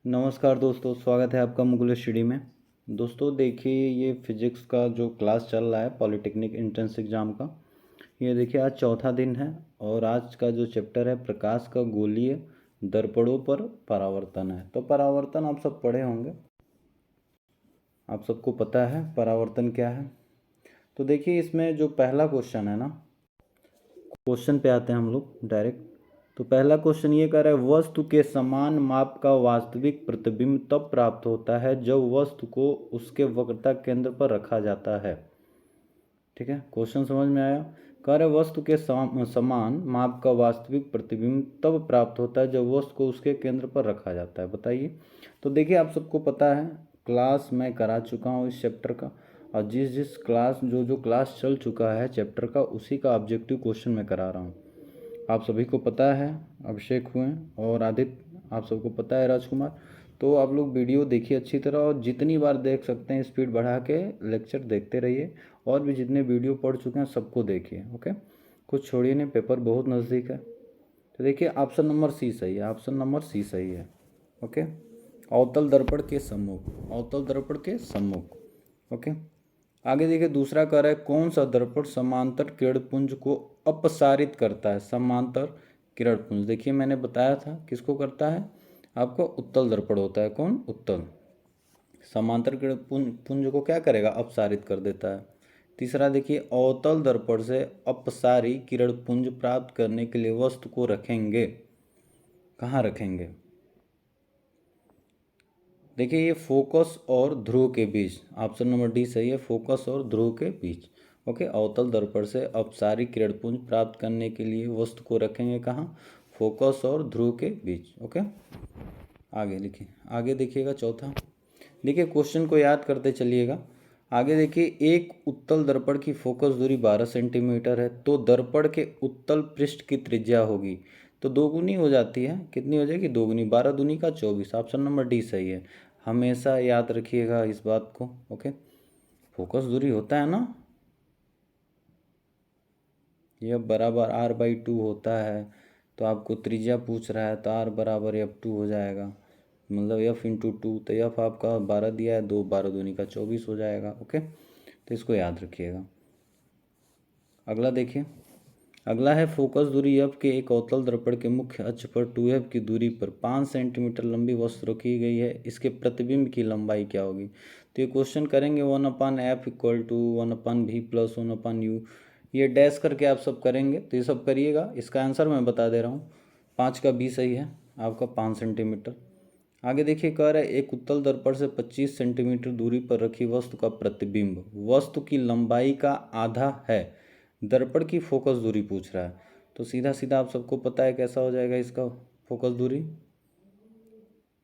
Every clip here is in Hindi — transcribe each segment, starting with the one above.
नमस्कार दोस्तों, स्वागत है आपका मुकुल स्टडी में। दोस्तों देखिए, ये फिजिक्स का जो क्लास चल रहा है पॉलिटेक्निक एंट्रेंस एग्ज़ाम का, ये देखिए आज चौथा दिन है और आज का जो चैप्टर है प्रकाश का गोलीय दर्पणों पर परावर्तन है। तो परावर्तन आप सब पढ़े होंगे, आप सबको पता है परावर्तन क्या है। तो देखिए इसमें जो पहला क्वेश्चन है ना, क्वेश्चन पे आते हैं हम लोग डायरेक्ट। तो पहला क्वेश्चन ये कह रहा है, वस्तु के समान माप का वास्तविक प्रतिबिंब तब प्राप्त होता है जब वस्तु को उसके वक्रता केंद्र पर रखा जाता है। ठीक है, क्वेश्चन समझ में आया। कह रहे वस्तु के समान माप का वास्तविक प्रतिबिंब तब प्राप्त होता है जब वस्तु को उसके केंद्र पर रखा जाता है। बताइए। तो देखिए आप सबको पता है, क्लास मैं करा चुका हूँ इस चैप्टर का, और जिस क्लास जो क्लास चल चुका है चैप्टर का, उसी का ऑब्जेक्टिव क्वेश्चन मैं करा रहा हूँ। आप सभी को पता है अभिषेक हुए और आदित्य, आप सबको पता है राजकुमार। तो आप लोग वीडियो देखिए अच्छी तरह, और जितनी बार देख सकते हैं स्पीड बढ़ा के लेक्चर देखते रहिए, और भी जितने वीडियो पढ़ चुके हैं सबको देखिए। ओके, कुछ छोड़िए नहीं, पेपर बहुत नज़दीक है। तो देखिए ऑप्शन नंबर सी सही है, ऑप्शन नंबर सी सही है। ओके, अवतल दर्पण के सम्मुख, अवतल दर्पण के सम्मुख। ओके, आगे देखिए दूसरा कह रहा है, कौन सा दर्पण समांतर किरणपुंज को अपसारित करता है। समांतर किरणपुंज, देखिए मैंने बताया था किसको करता है, आपको उत्तल दर्पण होता है। कौन? उत्तल। समांतर किरणपुंज को क्या करेगा? अपसारित कर देता है। तीसरा देखिए, अवतल दर्पण से अपसारी किरणपुंज प्राप्त करने के लिए वस्तु को रखेंगे, कहाँ रखेंगे? देखिए ये फोकस और ध्रुव के बीच, ऑप्शन नंबर डी सही है, फोकस और ध्रुव के बीच। ओके, अवतल दर्पण से अपसारी किरणपुंज प्राप्त करने के लिए वस्तु को रखेंगे कहाँ? फोकस और ध्रुव के बीच। ओके, आगे लिखिए, आगे देखिएगा चौथा। देखिए क्वेश्चन को याद करते चलिएगा। आगे देखिए, एक उत्तल दर्पण की फोकस दूरी 12 सेंटीमीटर है, तो दर्पण के उत्तल पृष्ठ की त्रिज्या होगी, तो दोगुनी हो जाती है। कितनी हो जाएगी? दोगुनी। 12 दूनी का 24। ऑप्शन नंबर डी सही है। हमेशा याद रखिएगा इस बात को। ओके, फोकस दूरी होता है ना, यह बराबर r/2 होता है, तो आपको त्रिज्या पूछ रहा है तो r बराबर f2 हो जाएगा, मतलब f×2। तो f आपका 12 दिया है, 2 12 दूनी का 24 हो जाएगा। ओके, तो इसको याद रखिएगा। अगला देखिए, अगला है, फोकस दूरी f के एक अवतल दर्पण के मुख्य अक्ष पर 2f की दूरी पर 5 सेंटीमीटर लंबी वस्तु रखी गई है, इसके प्रतिबिंब की लंबाई क्या होगी? तो ये क्वेश्चन करेंगे 1/f = 1/v + 1/u, ये डैश करके आप सब करेंगे, तो ये सब करिएगा। इसका आंसर मैं बता दे रहा हूँ, 5 का बी सही है आपका, 5 सेंटीमीटर। आगे देखिए, कह रहा है एक उत्तल दर्पण से 25 सेंटीमीटर दूरी पर रखी वस्तु का प्रतिबिंब वस्तु की लंबाई का आधा है, दर्पण की फोकस दूरी पूछ रहा है। तो सीधा सीधा आप सबको पता है कैसा हो जाएगा इसका फोकस दूरी,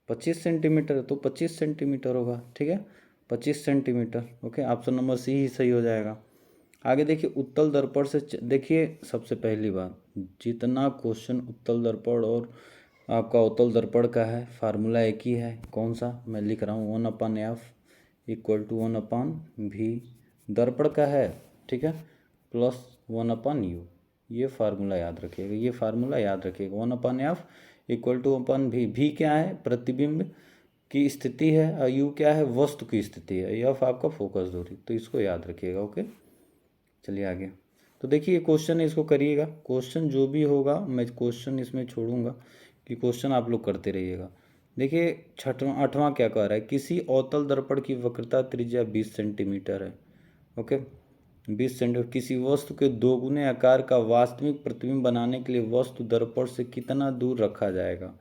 25 सेंटीमीटर है तो 25 सेंटीमीटर होगा। ठीक है, 25 centimetre. Okay, option number C ही सही हो जाएगा। आगे देखिए, उत्तल दर्पण से देखिए सबसे पहली बात, जितना क्वेश्चन उत्तल दर्पण और आपका उत्तल दर्पण का है, फार्मूला एक ही है। कौन सा? मैं लिख रहा हूँ 1/f = 1/v, दर्पण का है। ठीक है, प्लस 1/u, ये फार्मूला याद रखिएगा, ये फार्मूला याद रखिएगा। 1/f = 1/v, भी क्या है? प्रतिबिंब की स्थिति है, और u क्या है? वस्तु की स्थिति है, f आपका फोकस दूरी, तो इसको याद रखिएगा। ओके, चलिए आगे। तो देखिए ये क्वेश्चन है, इसको करिएगा। क्वेश्चन जो भी होगा मैं क्वेश्चन इसमें छोड़ूंगा कि क्वेश्चन आप लोग करते रहिएगा। देखिए छठवां आठवां क्या कह रहा है, किसी अवतल दर्पण की वक्रता त्रिज्या 20 सेंटीमीटर है। ओके, 20 सेंटीमीटर, किसी वस्तु के दोगुने आकार का वास्तविक प्रतिबिंब बनाने के लिए वस्तु दर्पण से कितना दूर रखा जाएगा?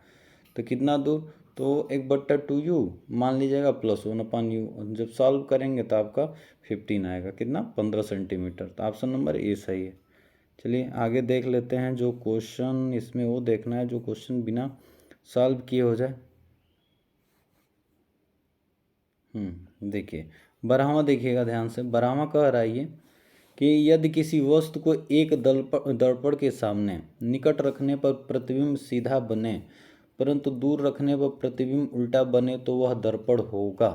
तो कितना दूर? तो 1/2u मान लीजिएगा, प्लस 1/u। जब सॉल्व करेंगे तो आपका 15 आएगा, कितना? 15 सेंटीमीटर। तो ऑप्शन नंबर ए सही है। चलिए आगे देख लेते हैं, जो क्वेश्चन इसमें वो देखना है जो क्वेश्चन बिना सॉल्व किए हो जाए। देखिए 12वां देखिएगा ध्यान से। 12वां कह रहा है ये कि यदि किसी वस्तु को एक दर्पण के सामने निकट रखने पर प्रतिबिंब सीधा बने, परंतु दूर रखने पर प्रतिबिंब उल्टा बने, तो वह दर्पण होगा।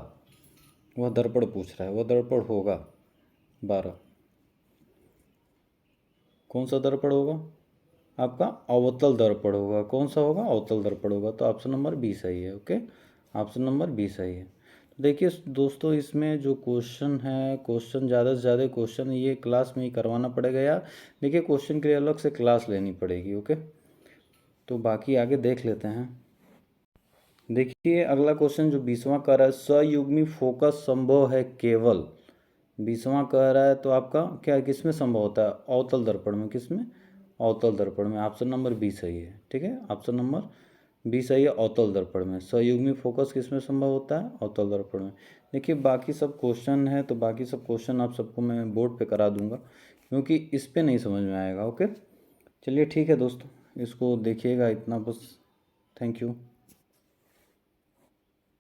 वह दर्पण पूछ रहा है, वह दर्पण होगा। 12, कौन सा दर्पण होगा? आपका अवतल दर्पण होगा। कौन सा होगा? अवतल दर्पण होगा। तो ऑप्शन नंबर बी सही है। ओके, ऑप्शन नंबर बी सही है। तो देखिए दोस्तों, इसमें जो क्वेश्चन है, क्वेश्चन ज़्यादा से ज़्यादा क्वेश्चन ये क्लास में ही करवाना पड़ेगा यार। देखिए क्वेश्चन के लिए अलग से क्लास लेनी पड़ेगी। ओके, तो बाकी आगे देख लेते हैं। देखिए अगला क्वेश्चन जो 20वां कह रहा है, सयुग्मी फोकस संभव है केवल। 20वां कह रहा है तो आपका क्या किस में संभव होता है? अवतल दर्पण में। किस में? अवतल दर्पण में। ऑप्शन नंबर बी सही है। ठीक है, ऑप्शन नंबर बी सही है, अवतल दर्पण में। सयुग्मी फोकस किस में संभव होता है? अवतल दर्पण में। देखिए बाकी सब क्वेश्चन है तो बाकी सब क्वेश्चन आप सबको मैं बोर्ड पे करा दूंगा, क्योंकि इस पे नहीं समझ में आएगा। ओके, चलिए ठीक है दोस्तों, इसको देखिएगा इतना बस। Thank you.